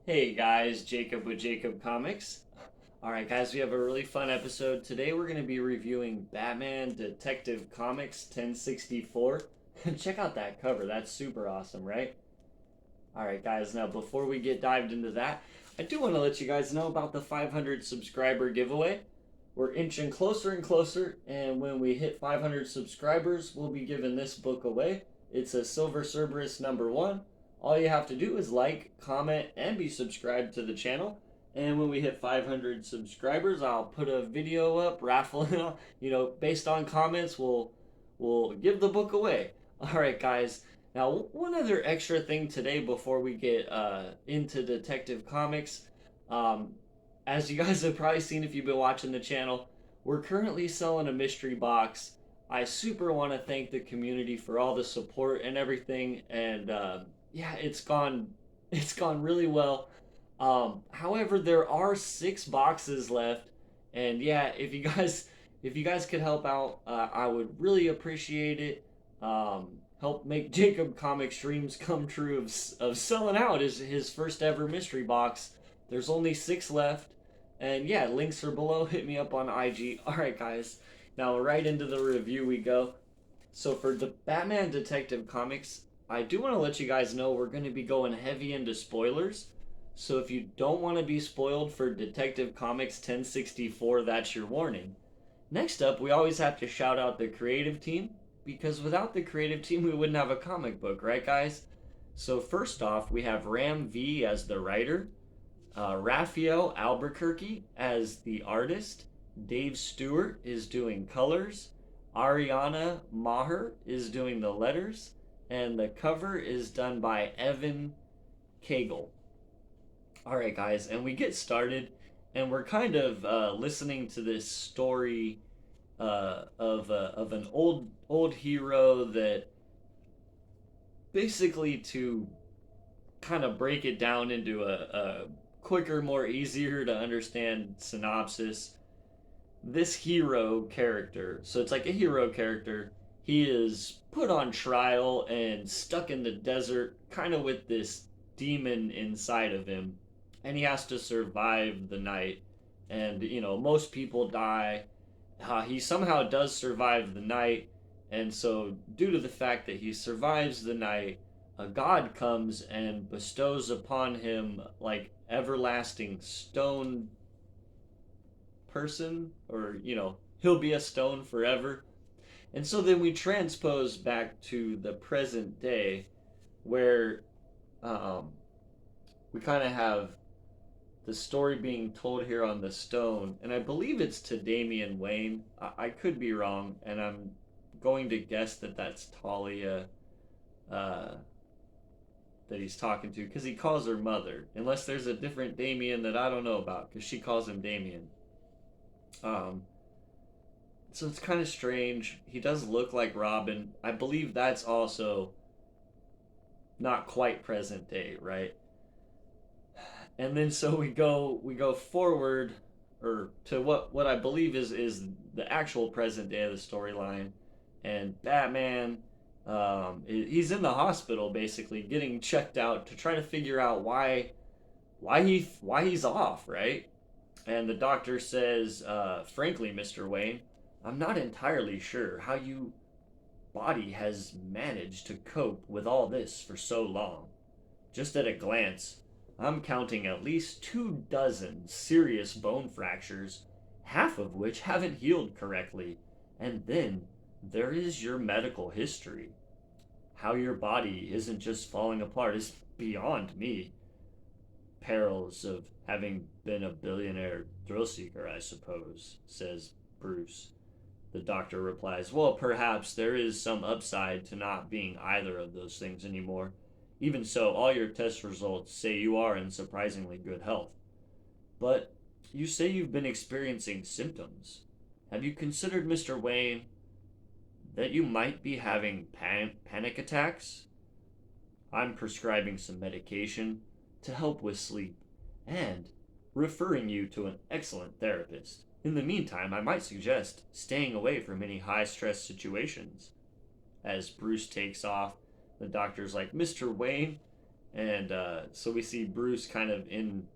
Hey guys, Jacob with Jacob Comics. Alright, guys, we have a really fun episode. Today we're going to be reviewing Batman Detective Comics 1064. Check out that cover, that's super awesome, right? Alright, guys, now before we get dived into that, I do want to let you guys know about the 500 subscriber giveaway. We're inching closer and closer, and when we hit 500 subscribers, we'll be giving this book away. It's a Silver Cerberus #1. All you have to do is like, comment, and be subscribed to the channel. And when we hit 500 subscribers, I'll put a video up raffling. Based on comments, we'll give the book away. All right, guys. Now, one other extra thing today before we get into Detective Comics. Um, as you guys have probably seen if you've been watching the channel, we're currently selling a mystery box. I super want to thank the community for all the support and everything, and yeah, it's gone really well. However, there are 6 boxes left, and yeah, if you guys could help out, I would really appreciate it. Help make Jacob Comics dreams come true of selling out his first ever mystery box. There's only 6 left, and yeah, links are below. Hit me up on IG. All right, guys. Now right into the review we go. So for the Batman Detective Comics, I do want to let you guys know we're going to be going heavy into spoilers. So if you don't want to be spoiled for Detective Comics 1064, that's your warning. Next up, we always have to shout out the creative team because without the creative team, we wouldn't have a comic book, right, guys? So first off, we have Ram V as the writer, Raphael Albuquerque as the artist, Dave Stewart is doing colors, Ariana Maher is doing the letters, and the cover is done by Evan Cagle. All right, guys, and we get started, and we're kind of listening to this story of an old hero that basically to kind of break it down into a quicker, more easier to understand synopsis. This hero character, so it's like a hero character, he is put on trial and stuck in the desert, kind of with this demon inside of him, and he has to survive the night. And most people die. He somehow does survive the night, and so due to the fact that he survives the night, a god comes and bestows upon him like everlasting stone person, or he'll be a stone forever. And so then we transpose back to the present day, where um, we kind of have the story being told here on the stone, and I believe it's to Damian Wayne. I could be wrong, and I'm going to guess that that's Talia uh, that he's talking to, because he calls her mother, unless there's a different Damian that I don't know about, because she calls him Damian. Um, so it's kind of strange. He does look like Robin. I believe that's also not quite present day, right? And then so we go forward, or to what I believe is the actual present day of the storyline, and Batman, he's in the hospital basically getting checked out to try to figure out why he's off, right? And the doctor says, frankly, Mr. Wayne, I'm not entirely sure how you body has managed to cope with all this for so long. Just at a glance, I'm counting at least 2 dozen serious bone fractures, half of which haven't healed correctly. And then there is your medical history. How your body isn't just falling apart is beyond me. Perils of having been a billionaire thrill seeker, I suppose, says Bruce. The doctor replies, well, perhaps there is some upside to not being either of those things anymore. Even so, all your test results say you are in surprisingly good health. But you say you've been experiencing symptoms. Have you considered, Mr. Wayne, that you might be having panic attacks? I'm prescribing some medication to help with sleep and referring you to an excellent therapist. In the meantime, I might suggest staying away from any high stress situations. As Bruce takes off, the doctor's like, Mr. Wayne, And so we see Bruce kind of in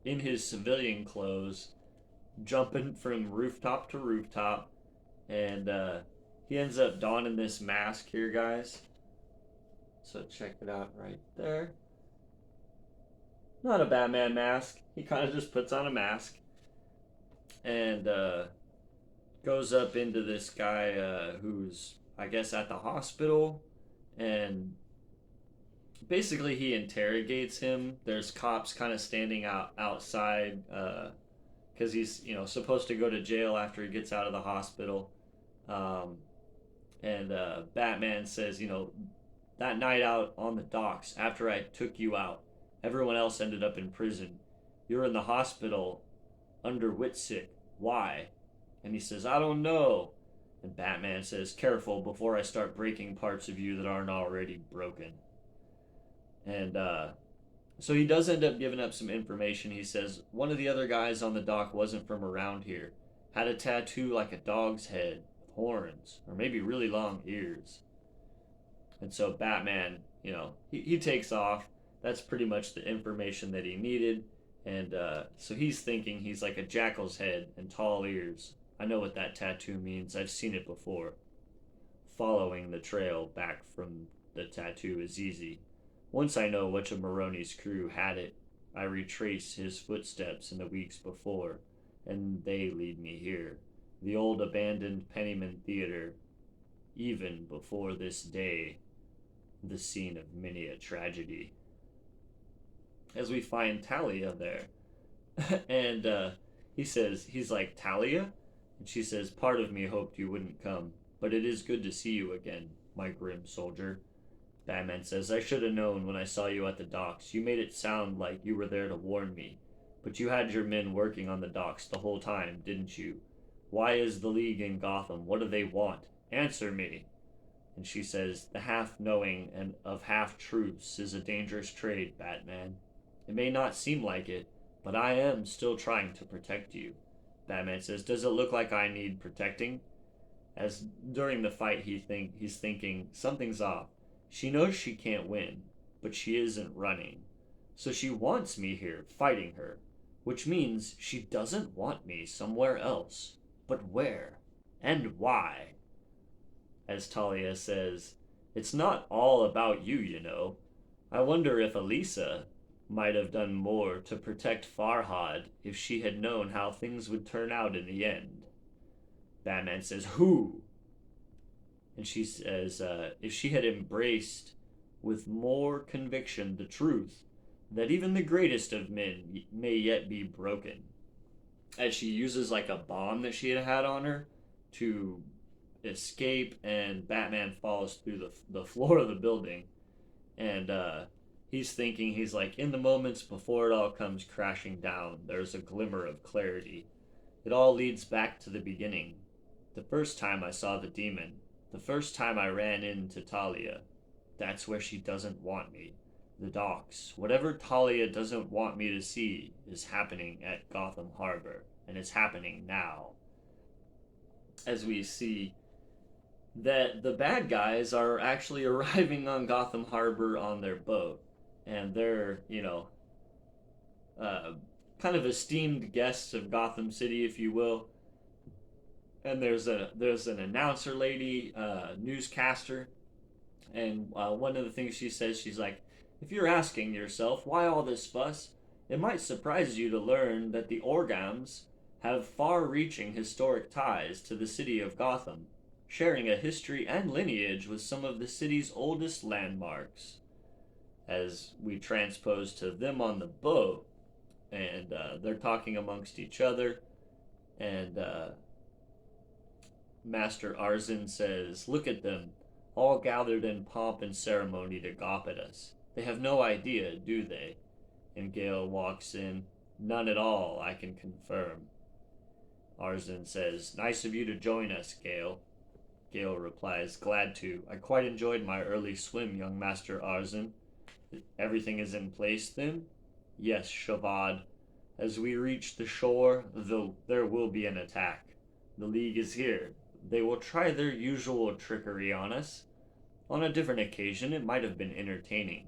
his civilian clothes, jumping from rooftop to rooftop, and he ends up donning this mask here, guys. So check it out right there. Not a Batman mask. He kind of just puts on a mask and goes up into this guy who's, I guess, at the hospital, and basically he interrogates him. There's cops kind of standing outside because he's supposed to go to jail after he gets out of the hospital. Um, and Batman says, that night out on the docks after I took you out, everyone else ended up in prison. You're in the hospital under Whitsick. Why? And he says, I don't know. And Batman says, careful before I start breaking parts of you that aren't already broken. And so he does end up giving up some information. He says, one of the other guys on the dock wasn't from around here. Had a tattoo like a dog's head, with horns, or maybe really long ears. And so Batman, he takes off. That's pretty much the information that he needed. And so he's thinking he's like a jackal's head and tall ears. I know what that tattoo means. I've seen it before. Following the trail back from the tattoo is easy. Once I know which of Maroni's crew had it, I retrace his footsteps in the weeks before, and they lead me here. The old abandoned Pennyman Theater, even before this day, the scene of many a tragedy. As we find Talia there, and he's like, Talia? And she says, part of me hoped you wouldn't come, but it is good to see you again, my grim soldier. Batman says, I should have known when I saw you at the docks. You made it sound like you were there to warn me, but you had your men working on the docks the whole time, didn't you? Why is the League in Gotham? What do they want? Answer me. And she says, the half-knowing and of half-truths is a dangerous trade, Batman. It may not seem like it, but I am still trying to protect you. Batman says, does it look like I need protecting? As during the fight he's thinking, something's off. She knows she can't win, but she isn't running. So she wants me here, fighting her, which means she doesn't want me somewhere else. But where? And why? As Talia says, it's not all about you, you know. I wonder if Elisa might have done more to protect Farhad if she had known how things would turn out in the end. Batman says, who? And she says, if she had embraced with more conviction the truth that even the greatest of men may yet be broken. As she uses like a bomb that she had on her to escape, and Batman falls through the floor of the building. And he's thinking, he's like, in the moments before it all comes crashing down, there's a glimmer of clarity. It all leads back to the beginning. The first time I saw the demon, the first time I ran into Talia, that's where she doesn't want me. The docks. Whatever Talia doesn't want me to see is happening at Gotham Harbor, and it's happening now. As we see that the bad guys are actually arriving on Gotham Harbor on their boat, and they're, kind of esteemed guests of Gotham City, if you will. And there's an announcer lady, newscaster, and one of the things she says, she's like, if you're asking yourself why all this fuss, it might surprise you to learn that the Orgams have far-reaching historic ties to the city of Gotham, sharing a history and lineage with some of the city's oldest landmarks. As we transpose to them on the boat, and they're talking amongst each other, and Master Arzin says, look at them, all gathered in pomp and ceremony to gawp at us. They have no idea, do they? And Gale walks in. None at all, I can confirm. Arzin says, nice of you to join us, Gale. Gale replies, glad to. I quite enjoyed my early swim, young Master Arzin. Everything is in place, then? Yes, Shavad. As we reach the shore, though there will be an attack. The League is here. They will try their usual trickery on us. On a different occasion, it might have been entertaining.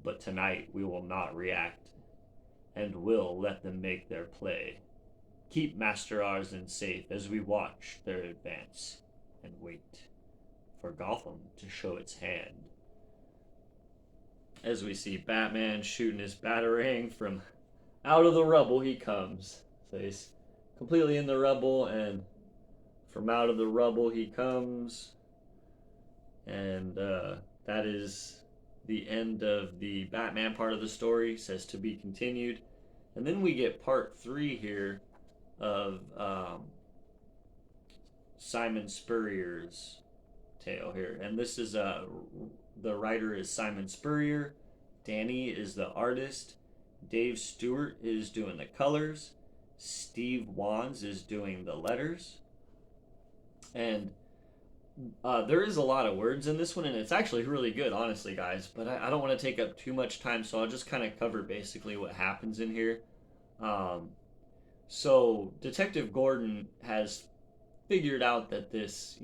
But tonight we will not react, and will let them make their play. Keep Master Arzen safe as we watch their advance, and wait for Gotham to show its hand. As we see Batman shooting his batarang from out of the rubble he comes. So he's completely in the rubble, and from out of the rubble he comes. And that is the end of the Batman part of the story. It says to be continued. And then we get part 3 here of Simon Spurrier's tale here. And this is the writer is Simon Spurrier. Danny is the artist. Dave Stewart is doing the colors. Steve Wands is doing the letters. And there is a lot of words in this one, and it's actually really good, honestly, guys. But I don't want to take up too much time, so I'll just kind of cover basically what happens in here. So Detective Gordon has figured out that this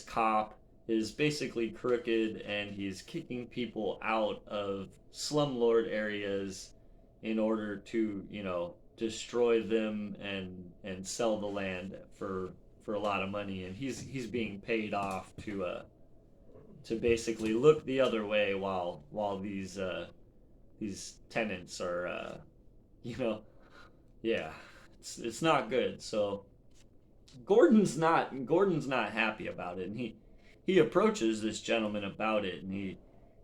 cop is basically crooked, and he's kicking people out of slumlord areas in order to, destroy them and sell the land for a lot of money, and he's being paid off to basically look the other way while these tenants are yeah, it's not good. So Gordon's not happy about it, and he approaches this gentleman about it, and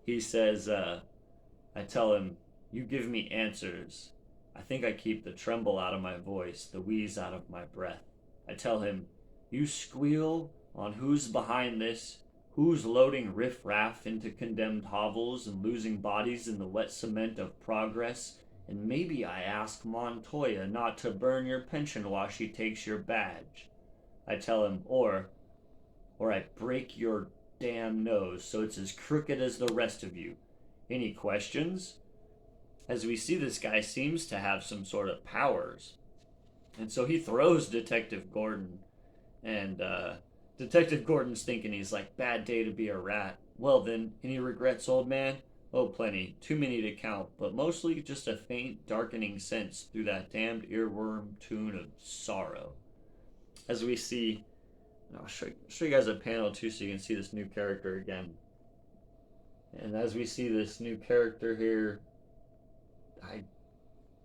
he says, I tell him, you give me answers. I think I keep the tremble out of my voice, the wheeze out of my breath. I tell him, you squeal on who's behind this, who's loading riff-raff into condemned hovels and losing bodies in the wet cement of progress, and maybe I ask Montoya not to burn your pension while she takes your badge. I tell him, or I break your damn nose so it's as crooked as the rest of you. Any questions? As we see, this guy seems to have some sort of powers. And so he throws Detective Gordon. And Detective Gordon's thinking, he's like, bad day to be a rat. Well then, any regrets, old man? Oh, plenty. Too many to count, but mostly just a faint, darkening sense through that damned earworm tune of sorrow. As we see, I'll show you guys a panel too so you can see this new character again. And as we see this new character here, I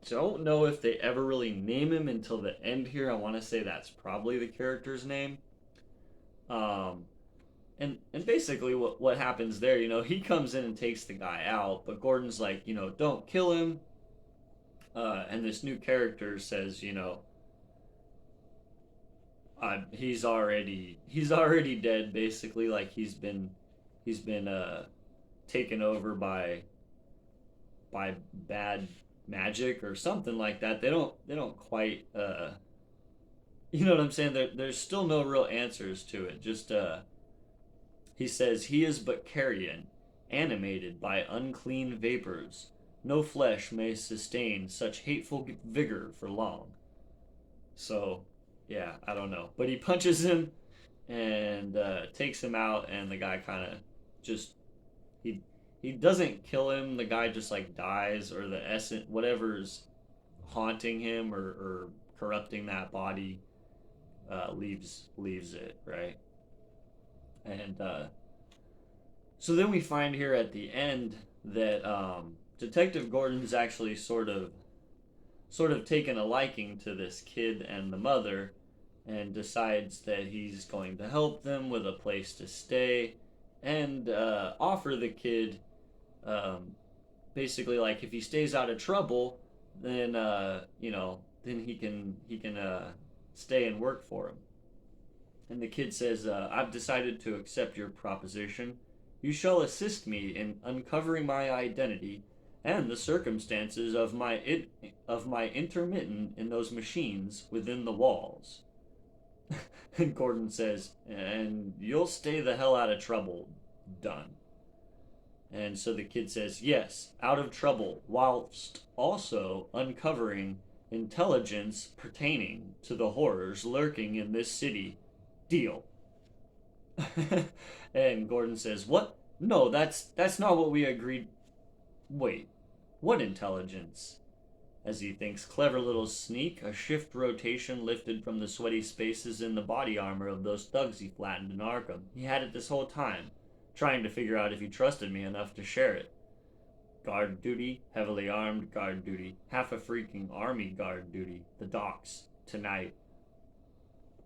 don't know if they ever really name him until the end here. I want to say that's probably the character's name. And basically what happens there, he comes in and takes the guy out, but Gordon's like, don't kill him. And this new character says, he's already dead, basically. Like he's been taken over by bad magic or something like that. They don't quite you know what I'm saying? There's still no real answers to it. Just he says he is but carrion, animated by unclean vapors. No flesh may sustain such hateful vigor for long. So yeah, I don't know. But he punches him and takes him out, and the guy kind of just he doesn't kill him. The guy just like dies, or the essence, whatever's haunting him or corrupting that body, leaves it, right? And so then we find here at the end that Detective Gordon's actually sort of taken a liking to this kid and the mother, and decides that he's going to help them with a place to stay, and offer the kid basically, like, if he stays out of trouble, then then he can stay and work for him. And the kid says, I've decided to accept your proposition. You shall assist me in uncovering my identity and the circumstances of my intermittent in those machines within the walls. And Gordon says, and you'll stay the hell out of trouble. Done. And so the kid says, yes, out of trouble, whilst also uncovering intelligence pertaining to the horrors lurking in this city. Deal. And Gordon says, what? No, that's not what we agreed. Wait, what intelligence? As he thinks, clever little sneak, a shift rotation lifted from the sweaty spaces in the body armor of those thugs he flattened in Arkham. He had it this whole time, trying to figure out if he trusted me enough to share it. Guard duty, heavily armed guard duty, half a freaking army guard duty, the docks, tonight.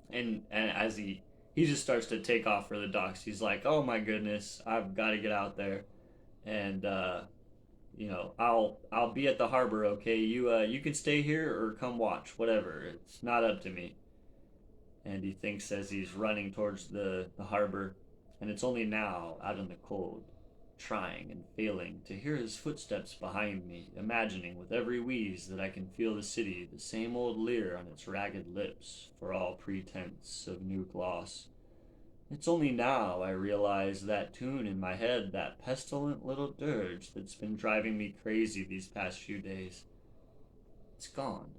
And as he just starts to take off for the docks, he's like, oh my goodness, I've got to get out there. And, I'll be at the harbor, okay? You can stay here or come watch, whatever. It's not up to me. And he thinks as he's running towards the harbor, and it's only now, out in the cold, trying and failing to hear his footsteps behind me, imagining with every wheeze that I can feel the city, the same old leer on its ragged lips, for all pretense of new gloss. It's only now I realize that tune in my head, that pestilent little dirge that's been driving me crazy these past few days. It's gone.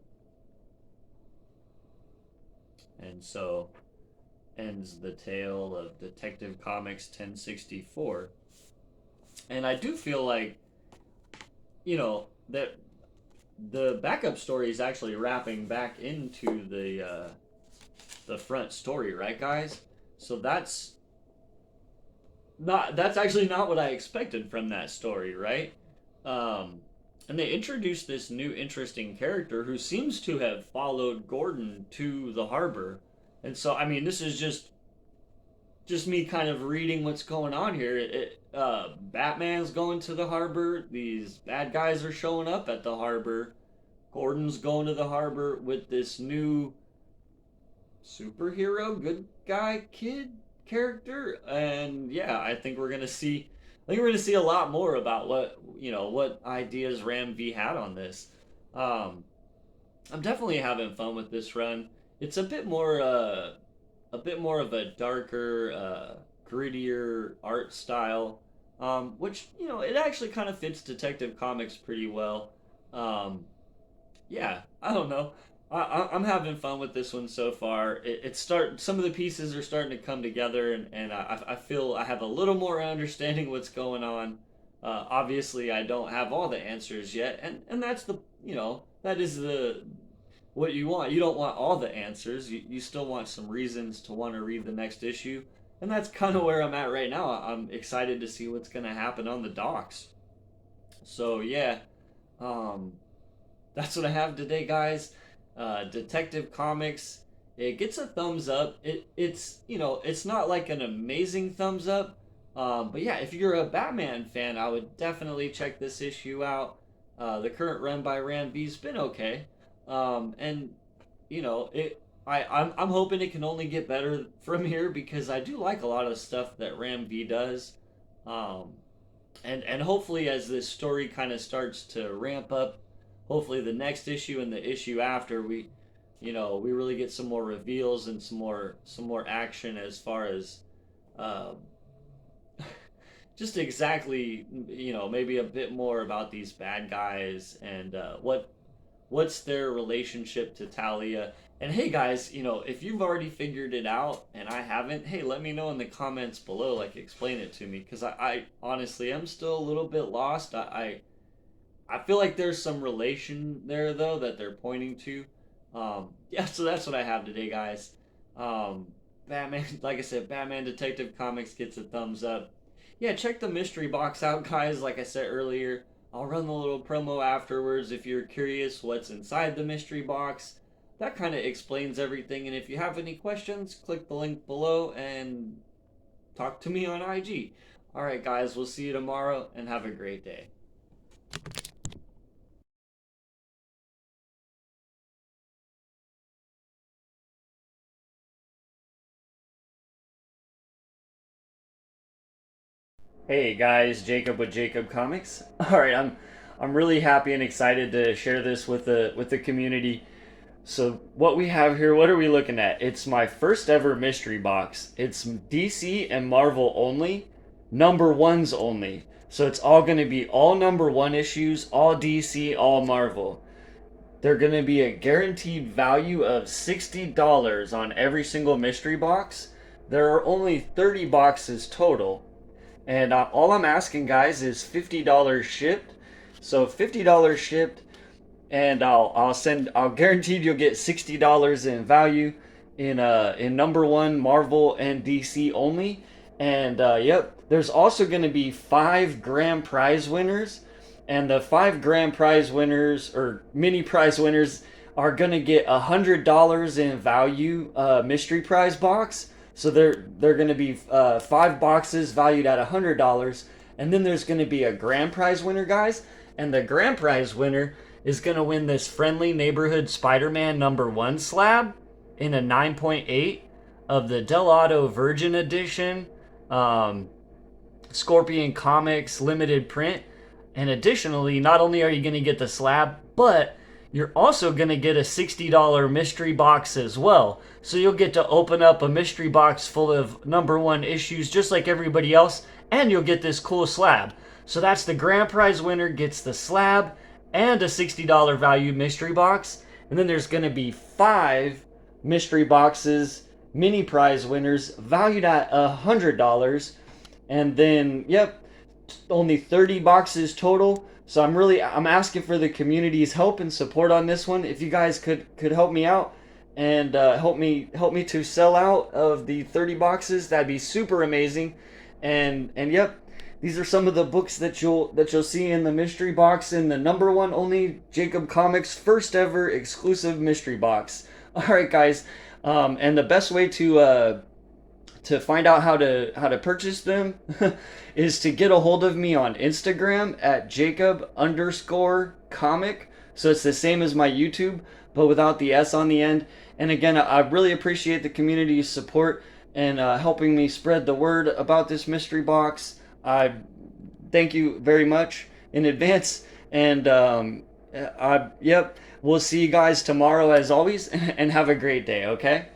And so ends the tale of Detective Comics 1064. And I do feel like, that the backup story is actually wrapping back into the front story, right, guys? So that's actually not what I expected from that story, right? And they introduced this new interesting character who seems to have followed Gordon to the harbor. And so, I mean, this is just me kind of reading what's going on here. Batman's going to the harbor. These bad guys are showing up at the harbor. Gordon's going to the harbor with this new superhero, good guy kid character. And yeah, I think we're gonna see a lot more about what ideas Ram V had on this. I'm definitely having fun with this run. It's a bit more of a darker, grittier art style, which it actually kind of fits Detective Comics pretty well. Yeah, I don't know. I'm having fun with this one so far. Some of the pieces are starting to come together, and I feel I have a little more understanding what's going on. Obviously, I don't have all the answers yet, and that's that is what you want. You don't want all the answers. You still want some reasons to want to read the next issue, and that's kind of where I'm at right now. I'm excited to see what's going to happen on the docks. So yeah, that's what I have today, guys. Detective Comics, it gets a thumbs up. It's not like an amazing thumbs up, but yeah, if you're a Batman fan, I would definitely check this issue out. The current run by Ram V's been okay, and I'm hoping it can only get better from here because I do like a lot of stuff that Ram V does, and hopefully as this story kind of starts to ramp up. Hopefully the next issue and the issue after we really get some more reveals and some more action as far as just exactly maybe a bit more about these bad guys and what's their relationship to Talia. And hey guys, if you've already figured it out and I haven't, hey, let me know in the comments below, like explain it to me, because I honestly am still a little bit lost. I feel like there's some relation there, though, that they're pointing to. Yeah, so that's what I have today, guys. Batman, like I said, Batman Detective Comics gets a thumbs up. Yeah, check the mystery box out, guys. Like I said earlier, I'll run the little promo afterwards if you're curious what's inside the mystery box. That kind of explains everything, and if you have any questions, click the link below and talk to me on IG. Alright, guys, we'll see you tomorrow, and have a great day. Hey guys, Jacob with Jacob Comics. All right, I'm really happy and excited to share this with the community. So what we have here, what are we looking at? It's my first ever mystery box. It's DC and Marvel only, number ones only. So it's all going to be all number one issues, all DC, all Marvel. They're going to be a guaranteed value of $60 on every single mystery box. There are only 30 boxes total. And all I'm asking, guys, is $50 shipped. So $50 shipped, and I'll guarantee you'll get $60 in value in number one Marvel and DC only. And yep, there's also going to be 5 grand prize winners, and the 5 grand prize winners or mini prize winners are going to get $100 in value mystery prize box. So they're going to be 5 boxes valued at $100, and then there's going to be a grand prize winner, guys, and the grand prize winner is going to win this Friendly Neighborhood Spider-Man #1 slab in a 9.8 of the Delato Virgin Edition Scorpion Comics limited print. And additionally, not only are you going to get the slab, but you're also going to get a $60 mystery box as well. So you'll get to open up a mystery box full of #1 issues just like everybody else, and you'll get this cool slab. So that's the grand prize winner gets the slab and a $60 value mystery box. And then there's going to be 5 mystery boxes, mini prize winners, valued at $100. And then, yep, only 30 boxes total. So I'm asking for the community's help and support on this one. If you guys could help me out and help me to sell out of the 30 boxes, that'd be super amazing. And yep, these are some of the books that you'll see in the mystery box in the #1 only Jacob Comics first ever exclusive mystery box. All right, guys, and the best way to find out how to purchase them is to get a hold of me on Instagram at Jacob_comic. So it's the same as my YouTube, but without the S on the end. And again, I really appreciate the community's support and helping me spread the word about this mystery box. I thank you very much in advance. And yep, we'll see you guys tomorrow as always, and have a great day, okay?